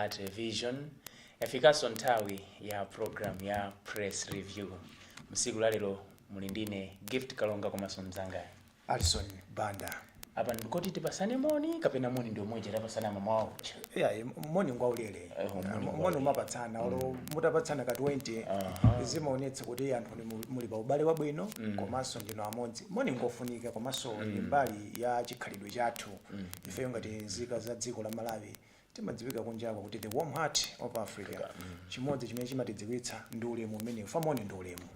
ya television yafikaso nthawi ya program ya press review. Msiku la lero muli ndine Gift Kalonga komanso mzanga Alison Banda. Apa ndikoti tipasane moni kapena moni ndio moja tapasana mama wao. Moni ngwaulele. Moni umapatsana olo mutapatsana ka 20 zimaonetsa kuti anthu muli pa ubale wabwino komanso ndino amodzi. Moni ngofunika komanso ndi mbali ya chikhalidwe chathu. Ifeyo ngati nzika za dziko la Malawi timadziwika kunjako kuti the warm heart of Africa. Chimodzi chimene chimatidziwitsa ndi ulemu umene famoni ndi ulemu.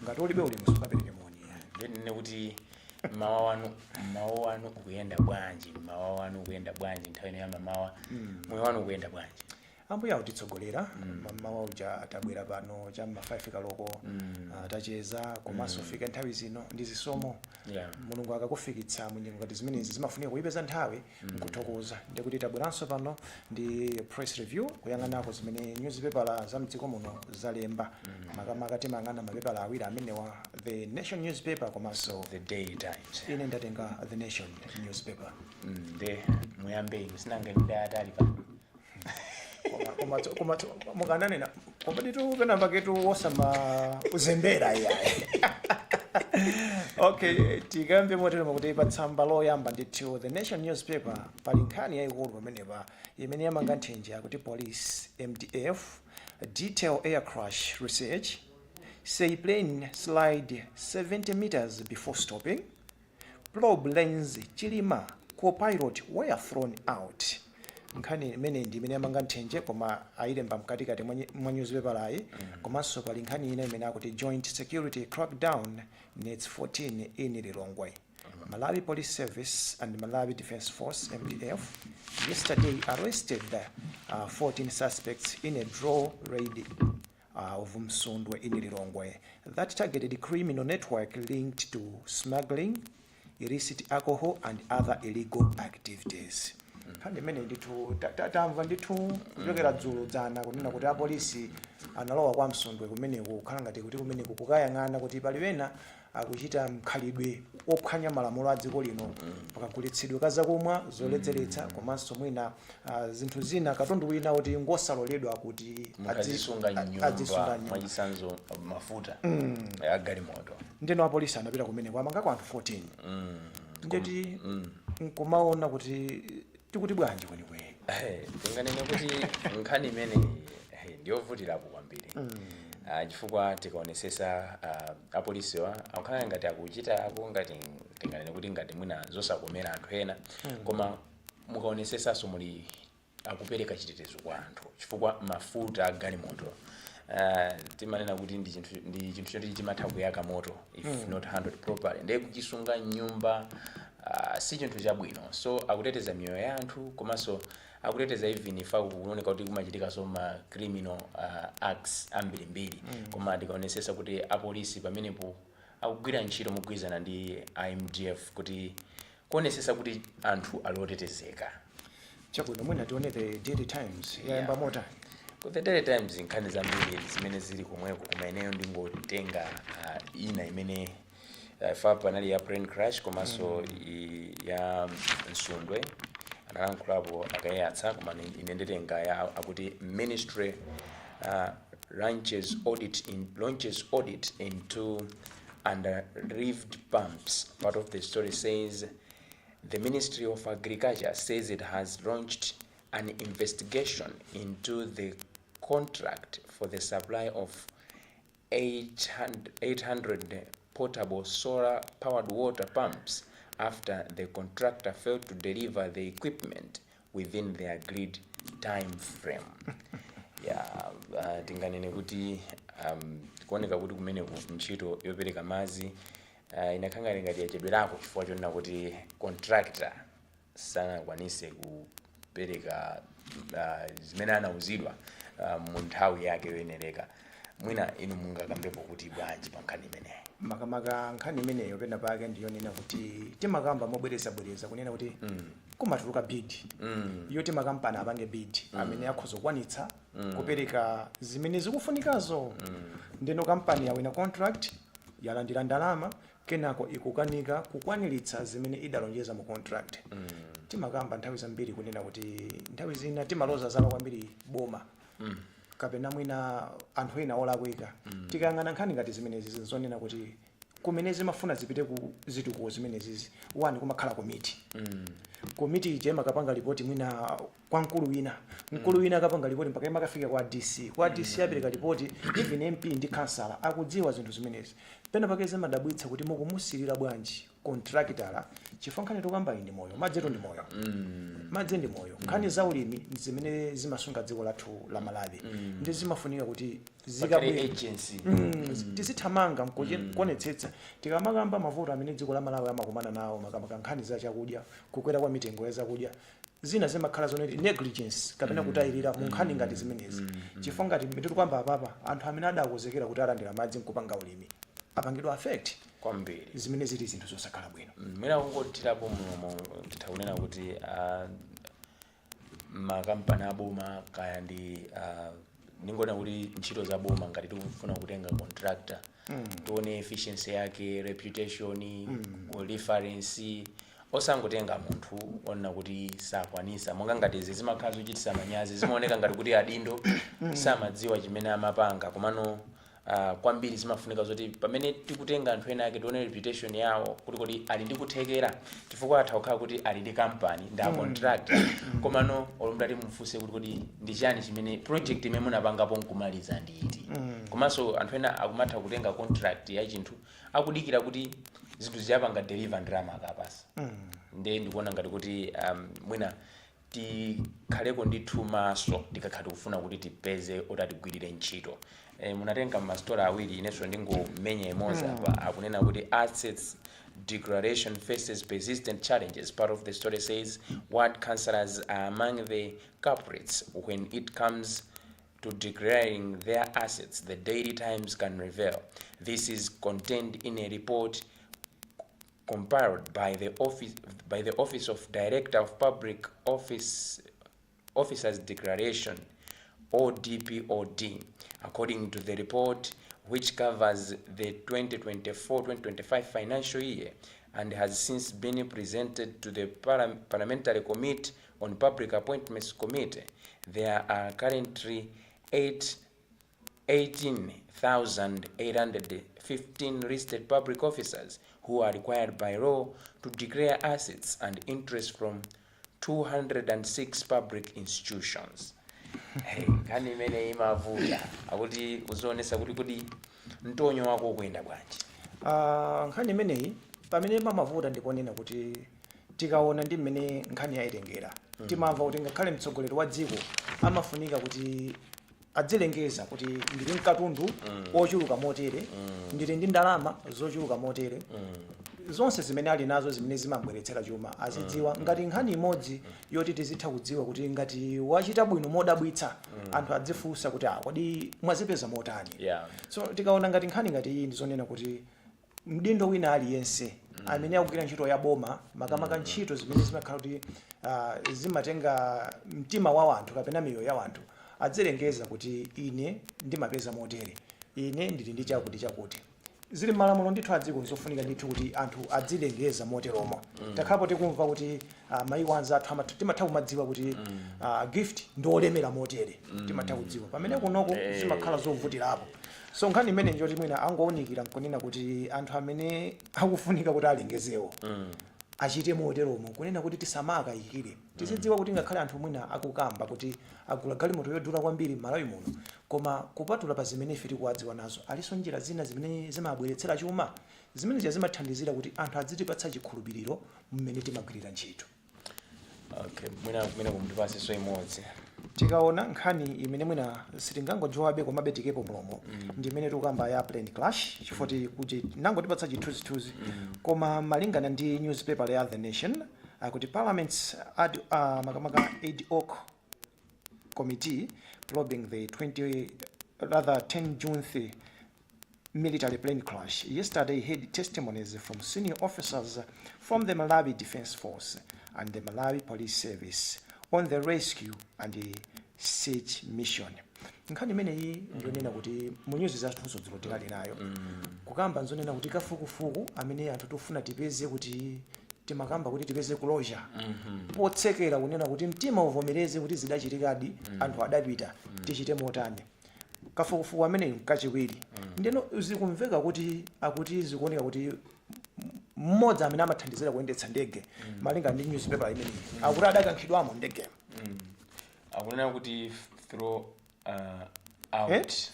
Ngati ulibe ulemu sukapereke moni. Ndine kuti mawa wanu kuyenda bwanji, nthawi ino ya mamawa moyo wanu kuyenda bwanji. Ambuya utitsogolera mamawa uja atabwera pano cha ma 5 kaloko tacheza komanso fika nthawi zino ndi zisomo. Mulungu akakufikitsa munyengo ngati zimenezi zimafunika kuipeza nthawi nkuthokoza ndi kuti tabweranso pano ndi press review kuyang'anako zimene newspaper za mdziko muno zalemba. Makamaka timang'ana mapepala awiri amenewa The Nation newspaper komanso The Daily Times. Ine ndatenga The Nation newspaper. Nde muyambe sinanga ndadali pa Komato mukananena kompati tu penamba ketu osama uzembera yaye. Okay, tikambe motero kuti patsamba loyamba ndithu The Nation newspaper pali nkhani yayikulu pamenepa imene yamanga nthenje kuti police MDF detail air crash research say plane slide 70 meters before stopping, probe lens Chilima co-pilot were thrown out. Nkhani imene ndi imene yamanga nthenje koma ayilemba mkatikati mwa newspaper layi komanso pali nkhani ina imene akuti joint security crackdown nets 14 in Lilongwe. Malawi Police Service and Malawi Defense Force MDF yesterday arrested 14 suspects in a draw raid of Msundwe in Lilongwe that targeted criminal network linked to smuggling, illicit alcohol and other illegal activities. Kandi mene nditu tamva nditu kuchokera dzulo dzana kunena kuti apolisi analowa kwa Msundwe kumene kukhala ngati kuti kumene kukayang'ana kuti pali wena akuchita mkhalidwe ophwanya malamulo a dziko lino pakagulitsidwe kazakumwa zoledzeretsa komanso mwina zinthu zina katundu wina kuti ngosaloledwa kuti adzisunga nyumba mwachisanzo mafuta ya galimoto. Ndeno apolisi anapita kumene kwamangako anthu 14 ndeti nkumaona kuti tikuti bwanji kwenikweni. Tinganene kuti nkhani imene ndiyovutirapo kwambiri chifukwa tikaonesesa apolisiwa akukhala ngati akuchitako ngati tinganene kuti ngati mwina zosakomera anthu ena koma mukaonesesanso muli akupereka chitetezo kwa anthu chifukwa mafuta a galimoto timanena kuti ndi chinthu choti chimatha kuyaka moto if not handled properly ndiye kuchisunga nyumba si chinthu chabwino. So akuteteza miyoyo ya anthu komanso akuteteza even ifa kuoneka kuti kumachitika so ma criminal acts ambirimbiri koma tikaonesesa kuti apolisi pamenepo akugwira ntchito mogwirizana ndi IMDF kuti kuonesesa kuti anthu alotetezeka. Chabwino mwina tione The Daily Times yayamba mota. The Daily Times nkhani zambiri zimene zili komweko koma ineyo ndingotenga ina imene fa panali ya plane crash komanso ya Msundwe analankhulapo akayatsa koma inendetenga ya akuti ministry launches audit into under-reefed pumps. Part of the story says the Ministry of Agriculture says it has launched an investigation into the contract for the supply of 800 portable solar-powered water pumps after the contractor failed to deliver the equipment within the agreed time frame. Tinganene kuti kuoneka kuti kumene ntchito yopereka madzi inakhanga ngati yachedwerako chifukwa chonena kuti contractor sanakwanise kupereka zimene anauzidwa mu nthawi yake yoyenereka. Mwina inu mungakambepo kuti bwanji pa nkhani imeneyi. Makamaka nkhani imeneyo pena pake ndiyonena kuti timakamba mobwereza kunena kuti kumatuluka bid yoti makampani apange bid amene akhoza kukwanitsa kupereka zimene zikufunikazo. Ndeno kampani yawina contract yalandira ndalama kenako ikukanika kukwaniritsa zimene idalonjeza mu contract. timakamba nthawi zambiri kunena kuti nthawi zina timaloza zala kwambiri boma kapena mwina anthu ena olakwika tikayang'ana nkhani ngati zimenezi zonena kuti kumene zimafuna zipite ku zitukuko zimenezizi wani kumakhala komiti komiti ije makapanga ripoti mwina kwa mkulu wina akapanga ripoti mpaka imakafika kwa DC apereka ripoti even MP ndi kansala akudziwa zinthu zimenezi pena pake zimadabwitsa kuti mukumusilira bwanji contractor chifukwa nkhani tokamba ndi moyo madzetu ndi moyo madze ndi moyo nkhani za ulimi zimene zimasunga dziko lathu la Malawi ndi zimafunika kuti zikabwere tizithamanga kuonetsetsa tikamakamba mavuto amene dziko la Malawi amakumana nawo makamaka nkhani za chakudya kukwera kwa mitengo ya zakudya zina zimakhala zoneti negligence kapena kutayirira mu nkhani ngati zimenezi chifukwa ngati mitutu kwamba apapa anthu amene adakonzekera kuti alandira madzi nkupanga ulimi apangidwa affect kwambiri zimene zili zinthu zosakhala bwino mwina kungothirapo muno titakunena kuti makampani aboma kaya ndi ningona kuti ntchito za boma ngati tikufuna kutenga contractor tione efficiency yake reputation reference osangotenga munthu ona kuti sakwanisa monga ngati izi zimakhala zochititsa manyazi zimaoneka ngati kuti adindo samadziwa chimene amapanga komano kwambiri zimafunika zoti pamene tikutenga anthu ena ake tione reputation yawo kuti ali ndi kuthekera chifukwa atha kukhala kuti ali ndi company nda contractor komano olumdati mufuse kuti ndi chani chimene project imene munapangapo nkumaliza ndi iti komanso anthu ena akumatha kutenga contract ya chinthu akudikira kuti zinthu ziyapanga deliver ndrama akapasa nde ndikuona ngati kuti mwina tikhaleko ndithu maso tikakhala kufuna kuti tipeze otatigwirire ntchito munatenga mastora awiri inenso ndingomenya imodzi apa akunena kuti assets declaration faces persistent challenges. Part of the story says ward councillors are among the culprits when it comes to declaring their assets, the Daily Times can reveal. This is contained in a report compiled by the Office of Director of Public Officers Declaration, ODPOD. According to the report, which covers the 2024-2025 financial year and has since been presented to the Parliamentary Committee on Public Appointments Committee, there are currently 18,815 listed public officers who are required by law to declare assets and interest from 206 public institutions. Kani imene imavuta akuti uzionesa kuti mtonyo wako kwenda bwanji. Nkhani imeneyi pamene mamavuta ndikonena kuti tikaona ndi mmene nkhani yaitengera timamva kuti ngakhale mtsogoleri wa dziko amafunika kuti adzilengeza kuti ndili mkatundu ochuluka motere ndili ndi ndalama zochuluka motere zonse zimene ali nazo zimene zimabweretsera chuma azidziwa ngati nkhani imodzi yoti tizitha kudziwa kuti ngati wachita bwino modabwitsa anthu adzifunsa kuti kodi mwazipeza motani. So tikaona ngati nkhani ngati iyi ndizonena kuti mdindo wina aliyense amene akugwira ntchito ya boma makamaka ntchito zimene zimakhala kuti zimatenga mtima wa anthu kapena miyoyo ya anthu adzilengeza kuti ine ndimapeza motere, ine ndili ndi chakuti zili malamulo ndithu adziko zofunika ndithu kuti anthu adzilengeza moteromo. Takhapo tikumva kuti maiko anzathu timatha kumadziwa kuti gift ndolemera motere timatha kudziwa pamene kunoko zimakhala zovutirapo. So nkhani imene njoti mwina angowunikira nkunena kuti anthu amene akufunika kuti alengezewo achite moteromo kunena kuti tisamakayikire tizidziwa kuti ngakhale anthu mwina akukamba kuti agula galimoto yodula kwambiri Malawi muno koma kupatula pa zimene ife tikuwadziwa nazo aliso njira zina zimene zimabweretsera chuma zimene zimathandizira kuti anthu adzitipatsa chikhulupiriro mmene timagwirira ntchito. Okay, mwina kumutipase so imodzi tikaona nkhani imene mwina sitingangodziwabe komabe tikepo mlomo ndi imene tikukamba ya plane crash chifoti kuti nangotipatsa chithunzithunzi koma malingana ndi newspaper ya The Nation kuti Parliament's makamaka ad hoc committee probing the 10 June military plane crash yesterday had testimonies from senior officers from the Malawi Defense Force and the Malawi Police Service on the rescue and the search mission. Nkhani imeneyi ndionena kuti mu news zathu tikali nayo kukamba nzonena kuti kafukufuku amene anthu tofuna tipeze kuti timakamba kuti tipeze closure potsekera kunena kuti mtima uvomereze kuti zidachitikadi anthu adapita tichite motani kafukufuku amene kachiwiri ndeno zikumveka kuti akuti zikuoneka kuti mmodzi amene amathandizira kuyendetsa ndege malinga ndi newspaper imene akuti adakankhidwamo ndege akunena kuti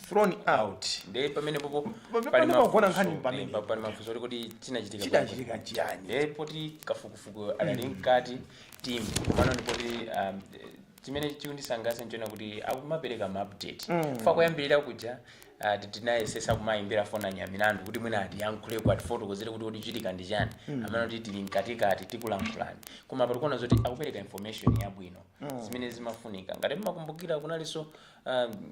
thrown out nde pamene popo pali magona nkhani pamene pali mafunso kuti chinachitika chani nde poti kafukufuku ali mkati team pano ndipoti chimene chikundisangalatsa nchona kuti akumapereka ma-update fa kuyambirira kuja tinayesesa kumayimbira foni anyamilandu kuti mwina atiyankhuleko atifotokozere kuti chitika ndi chani amene kuti tili mkatikati tikulankhulani koma patikuona zoti akupereka information yabwino zimene zimafunika ngati mumakumbukira kunalinso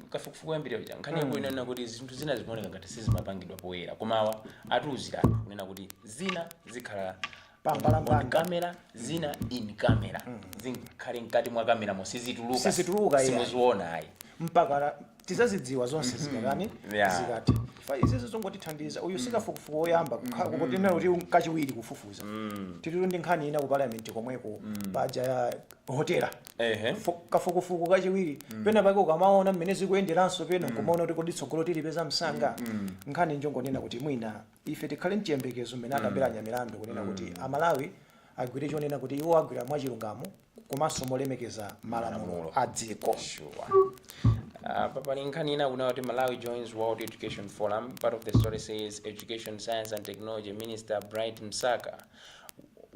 kafukufuku yambirira kuja nkhani yabwino kuti zinthu zina zimaoneka ngati sizimapangidwa poyera komawa atiwuzira kunena kuti zina zikhala on camera zina in camera zikhale mkati mwa kamera mosizituluka simuziona ayi mpaka tizazidziwa zonse zikakani zikati izizo zongotithandiza uyu sikafukufuku oyamba kukutinena kuti kachiwiri kufufuza titilo ndi nkhani ina ku parliament komweko paja ya hotela kafukufuku kachiwiri pena pake ukamaona mmene zikuyenderanso pena kumaona kuti kodi tsogolo tilipeza msanga nkhani njongonena kuti mwina ife tikhale mchiyembekezo mmene akambira nyamilandu kunena kuti amalawi agwire chonena kuti iwo agwira mwachilungamo komanso molemekeza malamulo a dziko. Papa Nkanina Unawati Malawi joins World Education Forum. Part of the story says Education, Science and Technology Minister Bright Msaka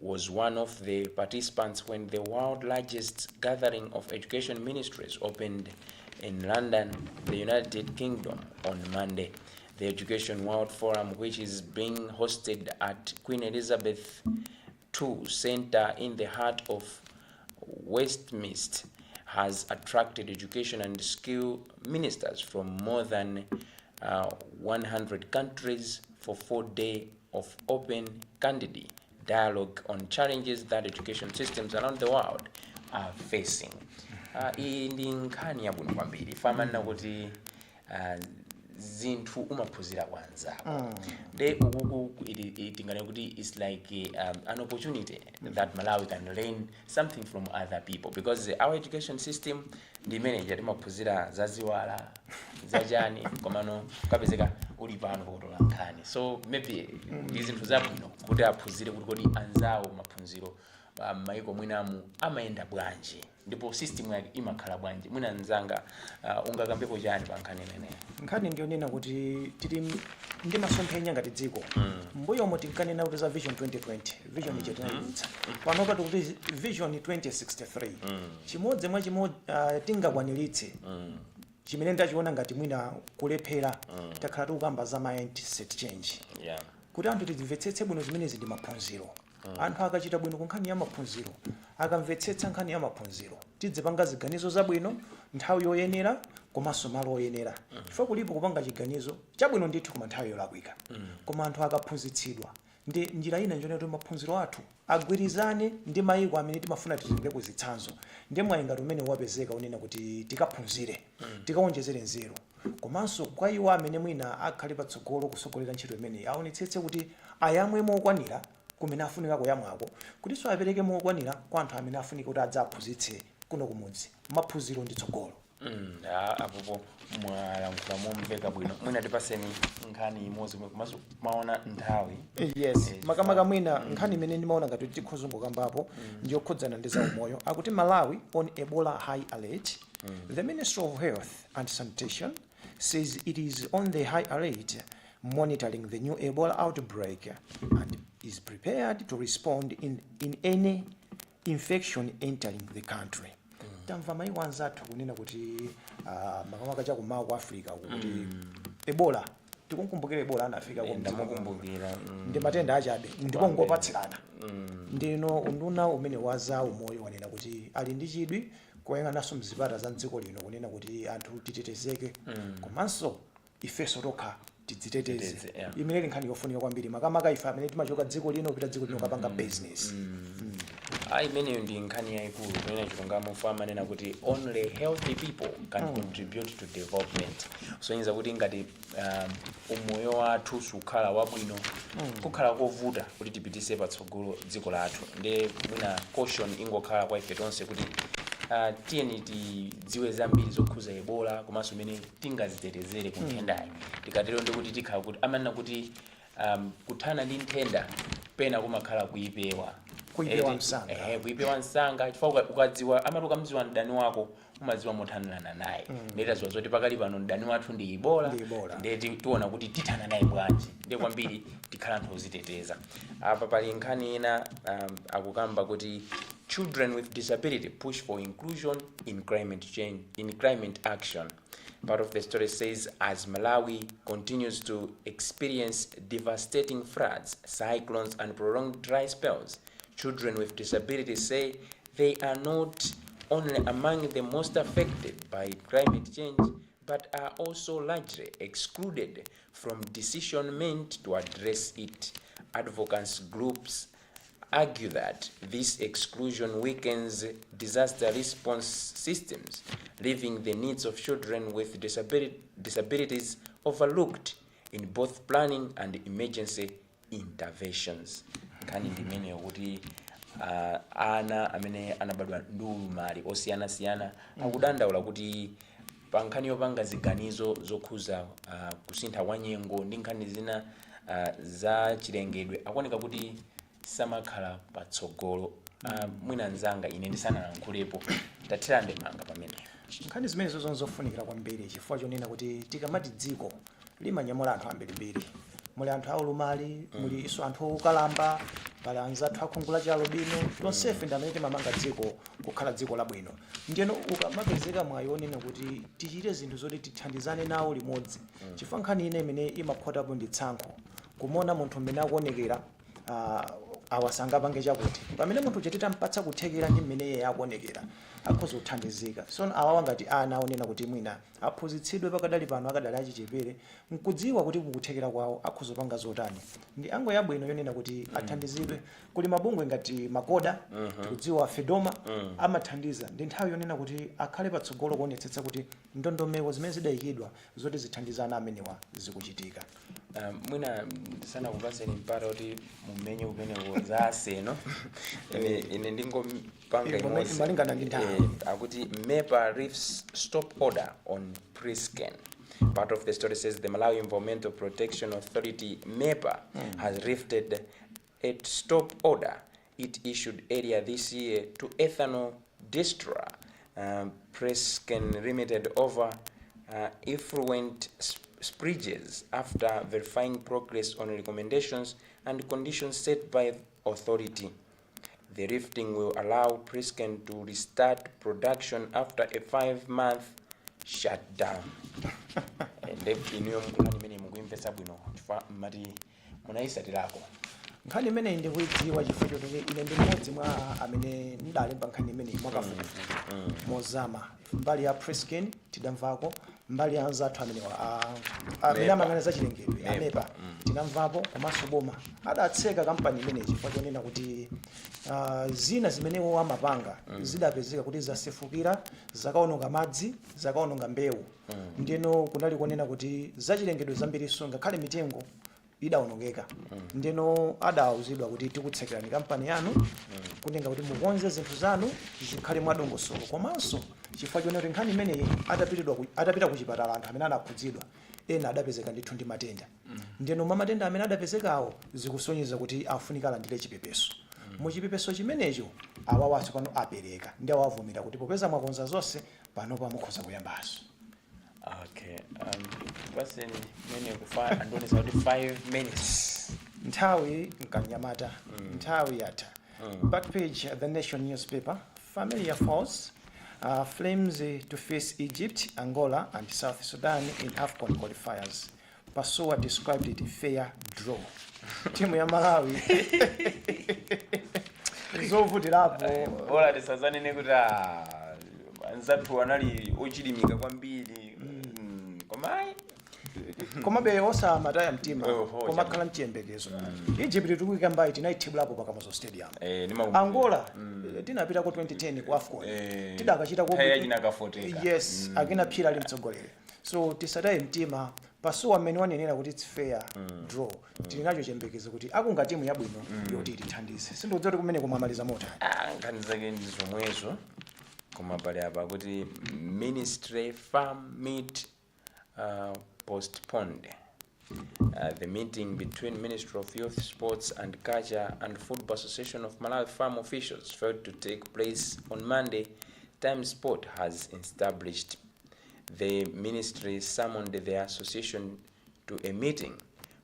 was one of the participants when the world's largest gathering of education ministries opened in London, the United Kingdom, on Monday. The Education World Forum, which is being hosted at Queen Elizabeth II Centre in the heart of Westminster, has attracted education and skill ministers from more than 100 countries for 4 days of open, candid dialogue on challenges that education systems around the world are facing. Ndi nkhani yabwino kwambiri famanena kuti zinthu umaphunzira kwanzako de tingane kuti it's like an opportunity that Malawi can learn something from other people, because our education system ndi manager timaphunzira zaziwala zajani komano kapezeka uli pano potola nkhani, so maybe zinthu zabwino kuti aphunzire kuti kodi anzawo maphunziro maiko mwinamu amaenda bwanji ndipo system yake imakhala bwanji mwina nzanga ungakambepo chani pa nkhani imene. Nkhani ndio nena kuti tili ndi masomphenya ngati dziko mbuyo mo tinkanena kuti za vision 2020 vision ichetanitsa pano pati kuti vision 2063 chimodzi mwa chimodzi tingakwaniritse chimene ndachiona ngati mwina kulephera takhala tikukamba za mindset change kuti anthu timvetsetse bwino zimene zindi maphunziro. Anthu akachita bwino ku nkhani ya maphunziro akamvetsetsa nkhani ya maphunziro tidzipanga ziganizo zabwino nthawi yoyenera komanso malo oyenera chifukwa kulipo kupanga chiganizo chabwino ndithu koma nthawi yolakwika koma anthu akaphunzitsidwa ndi njira ina njone kuti maphunziro athu agwirizane ndi mayiko amene timafuna titenge kuzitsanzo ndi mwalinga umene wapezeka unena kuti tikaphunzire tikaonjezere nzeru komanso kwa iwo amene mwina akhale patsogolo kusogolera ntchito imene aonetsetse kuti ayamwe mokwanira kumene afunika kuyamwako kuti so apereke mokwanira kwa anthu amene afunika kuti adzaphunzitse kuno kumudzi maphunziro ndi tsogolo. Apopo mwalankhula momveka bwino mwina tipaseni nkhani imodzi komanso maona nthawi. Yes, makamaka mwina nkhani imene ndimaona ngati tikhozungukambapo ndi yokhudzana ndi zaumoyo akuti Malawi on Ebola high alert. The Ministry of Health and Sanitation says it is on the high alert monitoring the new Ebola outbreak and is prepared to respond in any infection entering the country. Tamva mai wanzathu kunena kuti makamaka cha kumawa ku Africa kuti Ebola tikunkumbukira Ebola anafika ku ndamukumbukira ndi matenda achabe ndipo ngopatsirana ndino unduna umene waza umoyo wanena kuti ali ndi chidwi koyang'ananso mzipata za dziko lino kunena kuti anthu titetezeke komanso ifeso tokha tidziteteze imene nkhani yofunika kwambiri makamaka ife amene timachoka dziko lino kupita dziko lino kapanga business. imeneyo ndi nkhani yayikulu kunena chilungamo fama nena kuti only healthy people can contribute to development. Kusonyeza kuti ngati umoyo wathu sukhala wabwino kukhala kovuta kuti tipitise patsogolo dziko lathu. Ndi mwina caution ingokhala kwa ife tonse kuti tiyeni tidziwe zambiri zokhuza Ebola komanso imene tingazitetezere ku nthendayi. Tikatero ndi kuti tikhala kuti amanena kuti kuthana ndi nthenda pena kumakhala kuyipewa msanga chifukwa ukadziwa amati ukamdziwa mdani wako umadziwa mothanirana naye. Ndetaziwa zoti pakali pano mdani wathu ndi Ebola ndeti tiona kuti tithana naye bwanji ndiye kwambiri tikhala anthu oziteteza. Apa pali nkhani ina akukamba kuti children with disability push for inclusion in climate change, in climate action. Part of the story says, as Malawi continues to experience devastating floods, cyclones, and prolonged dry spells, children with disabilities say they are not only among the most affected by climate change, but are also largely excluded from decision meant to address it. Advocacy groups argue that this exclusion weakens disaster response systems, leaving the needs of children with disabilities overlooked in both planning and emergency interventions. Kani ndimene yokuti ana amene anabadwa ndulumali osiyana akudandaula kuti pa nkhani yopanga ziganizo zokhuza kusintha kwa nyengo ndi nkhani zina za chilengedwe akuoneka kuti samakhala patsogolo. Mwina nzanga ine ndisanayankhulepo tathira ndemanga pamene nkhani zimene zofunikira kwambiri chifukwa chonena kuti tikamati dziko limanyamula anthu ambirimbiri. Muli anthu aulumali, muli iso anthu okalamba, pali anzathu akhungula chalo bwino, tonsefe ndi amene timamanga dziko kukhala dziko labwino. Ndiyeno ukamapezeka mwayonena kuti tichite zinthu zoti tithandizane nawo limodzi. Chifukwa nkhani ine imene imakhotapo ndi tsankho kumona munthu mmene akuonekera awasanga pange chakuti pamene munthu chetita mpatsa kuthekera ndi mmene iye akuonekera akhoza kuthandizika. So awawa ngati ana onena kuti mwina aphunzitsidwe pakadali pano akadali achichepere nkudziwa kuti kukuthekera kwawo akhoza panga zotani. Ndi ango yabwino yonena kuti athandizidwe. Kuli mabungwe ngati Makoda tikudziwa Fedoma amathandiza. Ndi nthawi yonena kuti akhale patsogolo kuonetsetsa kuti ndondomeko zimene zidayikidwa zoti zithandizana amenewa zikuchitika. Mwina sana kupaseni mpata kuti mumenye umenewo za aseno ine ndingopanga imodzi malingana ndi nthawi akuti MEPA lifts stop order on pre-scan. Part of the story says the Malawi Environmental Protection Authority MEPA has lifted a stop order it issued earlier this year to ethanol distiller pre-scan limited over effluent spreads after verifying progress on recommendations and conditions set by authority. The lifting will allow Prisken to restart production after a 5-month shutdown. Nkhani imene ndi kuidziwa chifukwa choti ine ndi mmodzi mwa amene ndalemba nkhani imene mwakafukufuku mozama mbali ya Prisken tidamvako mbali ya anzathu amene amangana za chilengedwe amepa tinamvapo komanso boma adatseka kampani imeneyi chifukwa chonena kuti zina zimenewo amapanga zidapezeka kuti zasefukira zakaononga madzi zakaononga mbewu. Ndiyeno kunali kunena kuti zachilengedwe zambiriso ngakhale mitengo idaonongeka. Ndiyeno adawuzidwa kuti tikutsekerani kampani yanu kunenga kuti mukonze zinthu zanu zikhale mwadongosolo komanso chifukwa chonena kuti nkhani imeneyi adapita kuchipatala anthu amene anakhudzidwa ena adapezeka ndithu ndi matenda. Ndiyeno mwa matenda amene adapezekawo zikusonyeza kuti afunika alandire chipepeso. Muchipepeso chimenecho awawaso pano apereka ndi awavomera kuti popeza mwakonza zonse pano pamukhoza kuyambaso. Okay, person many kufa andonesa kuti 5 minutes. Nthawi nkanyamata. Nthawi yata. Back page the Nation newspaper. Familiar foes flames to face Egypt, Angola and South Sudan in AFCON qualifiers. Passoa described it fair draw. Timu ya Malawi. Zovutirapo. Ola tisazane nekuta anzathu anali ochilimika kwambiri. Komai koma be osa mataya mtima koma khala mchiyembekezo. Egypt tukuyika mbayi tinaithibulapo pakamazo stadium. Angola tinapita ku 2010 ku AFCON tidakachita ku yes akina phira ali mtsogolere so tisataye mtima pasuwa mmene wanenera kuti it's fair draw tili nacho chembekezo kuti akunga timu yabwino yoti itithandize sindiudziwa kuti kumene kumamaliza motani nkhani zake ndi zomwezo koma pali apa kuti ministry farm meet postponed. The meeting between Ministry of Youth, Sports and Culture and Football Association of Malawi farm officials failed to take place on Monday. Time Sport has established. The ministry summoned the association to a meeting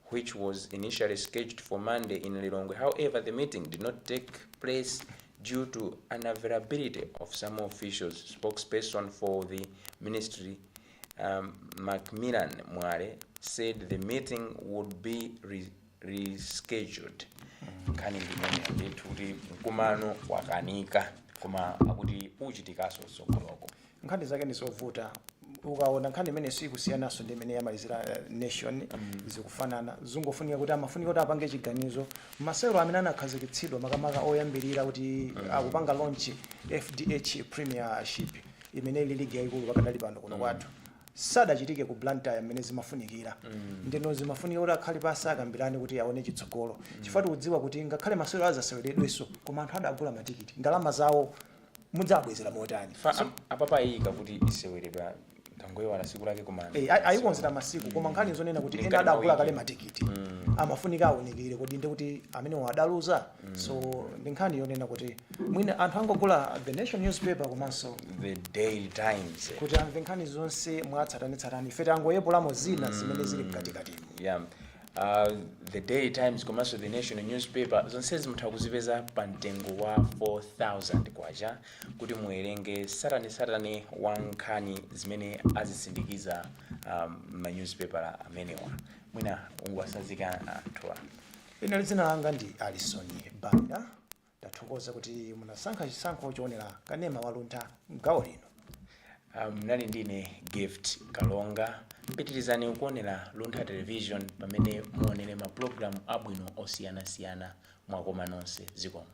which was initially scheduled for Monday in Lilongwe. However, the meeting did not take place due to unavailability of some officials. Spokesperson for the ministry, Macmillan Mwale, said the meeting would be rescheduled. Kani ndimene kuti mkumano wakanika koma akuti uchitikaso sokoloko. Nkhani zake ndizovuta ukaona nkhani imene sikusiyanaso ndi imene yamalizira nation zikufanana zungofunika kuti amafunika kuti apange chiganizo masewero amene anakhazikitsidwa makamaka oyambirira kuti akupanga launch FDH Premiership imene ili ligi yaikulu pakadali pano kuno kwathu sadachitike ku Luntha amene zimafunikira ndino zimafunika kuti akhale pasakambirani kuti aone chitsogolo chifukwa tikudziwa kuti ngakhale masewero azaseweredwenso koma anthu adagula matikiti ndalama zawo mudzabwezera motani apapa iyika kuti iseweredwa kangoyo wala siku lake koma ayikonzera masiku koma nkhani zonena kuti ena adagula kale matikiti amafunika aonekere kuti ndi kuti amene wadaluza so ndi nkhani yonena kuti mwina anthu angogula the Nation newspaper komanso the Daily Times kuti amve nkhani zonse mwatsatanetsatani ife tangoyepolamo zina zimene zili mkatikati the Daily Times komanso the Nation newspaper zonse zimutha kuzipeza pa mtengo wa 4,000 kwacha kuti muwerenge satani wa nkhani zimene azisindikiza ma newspaper amenewa mwina ungwasazika anthuwa. Ine dzina langa ndi Alison Banda ndathokoza kuti munasankha chisankho choonera kanema wa Luntha mgawo lino. Nali ndine Gift Kalonga mpitirizani kuonera Luntha television pamene muonere ma program abwino osiyanasiyana mwakoma nonse zikomo.